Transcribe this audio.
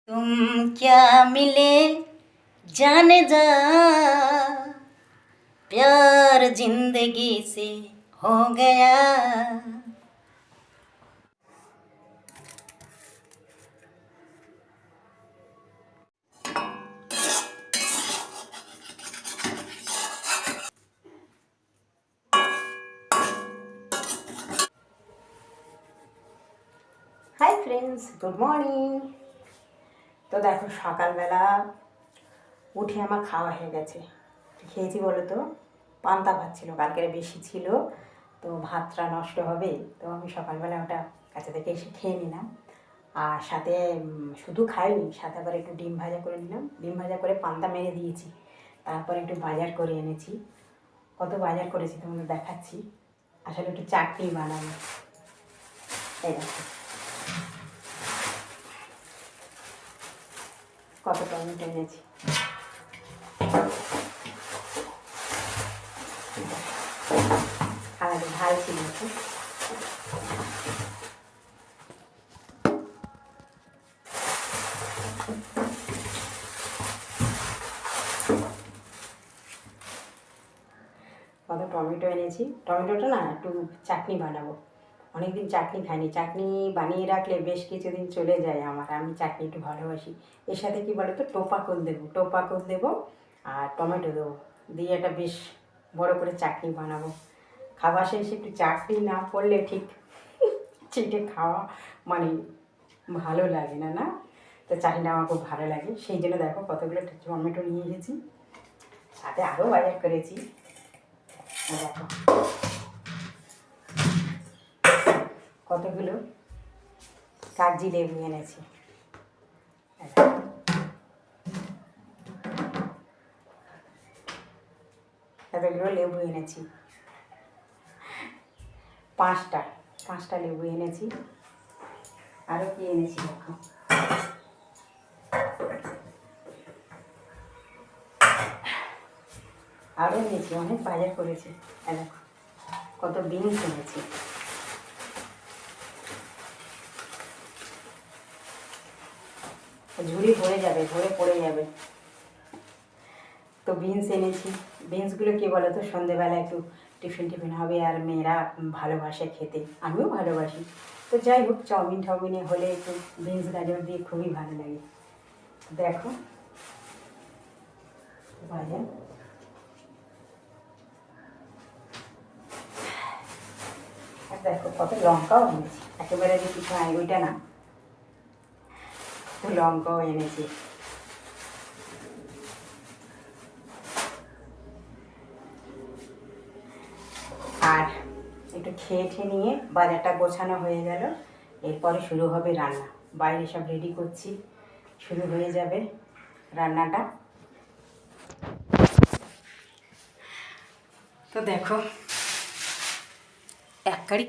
तुम क्या मिले जाने जा, प्यार जिंदगी से हो गया। Hi friends, good morning. তো দেখো সকালবেলা উঠে আমার খাওয়া হয়ে গেছে। খেয়েছি বলো তো, পান্তা ভাত ছিল, কালকের বেশি ছিল, তো ভাতটা নষ্ট হবে, তো আমি সকালবেলা ওটা কাছে থেকে এসে খেয়ে নিলাম। আর সাথে শুধু খাইনি, সাথে আবার একটু ডিম ভাজা করে নিলাম। ডিম ভাজা করে পান্তা মেরে দিয়েছি, তারপরে একটু বাজার করে এনেছি। কত বাজার করেছি তোমাদের দেখাচ্ছি। আসলে একটু চাটনি বানাবো। এই দেখো কত টমেটো এনেছি। আর ঝাল ছিল একটু। কত টমেটো এনেছি। টমেটোটা না একটু চাটনি বানাবো। অনেকদিন চাটনি খাইনি, চাটনি বানিয়ে রাখলে বেশ কিছুদিন চলে যায় আমার। আমি চাটনি একটু ভালোবাসি। এর সাথে কী বলো তো, টোপাকল দেবো, টোপাকল দেবো আর টমেটো দেবো, দিয়ে একটা বেশ বড় করে চাটনি বানাবো। খাবার শেষে একটু চাটনি না পড়লে ঠিক চেটে খাওয়া মানে ভালো লাগে না, না? তো চাটনিটা আমার খুব ভালো লাগে, সেই জন্য দেখো কতগুলো টমেটো নিয়ে এসেছি, সাথে আরও বাজার করেছি। দেখো কতগুলো কাগজি লেবু এনেছি। এতগুলো লেবু এনেছি, পাঁচটা লেবু এনেছি। আরও কি এনেছি দেখো, আরও এনেছি, অনেক বাজার করেছি। দেখো কত বিনস এনেছি। ঝুড়ি ভরে যাবে, ভরে পড়ে যাবে। তো বিনস এনেছি। বিনসগুলো কী বলো তো, সন্ধেবেলা একটু টিফিন হবে, আর মেয়েরা ভালোবাসে খেতে, আমিও ভালোবাসি। তো যাই হোক, চাউমিনে হলে একটু বিনস গাজর দিয়ে খুবই ভালো লাগে। দেখো বাজার, আর দেখো কত লঙ্কাও এনেছি। একেবারে যে কিছু আয় ওইটা না, তো লঙ্কাও এনেছি। আর একটু খেয়ে নিয়ে বাজারটা গোছানো হয়ে গেল, এরপরে শুরু হবে রান্না। বাইরে সব রেডি করছি, শুরু হয়ে যাবে রান্নাটা। তো দেখো এক কারি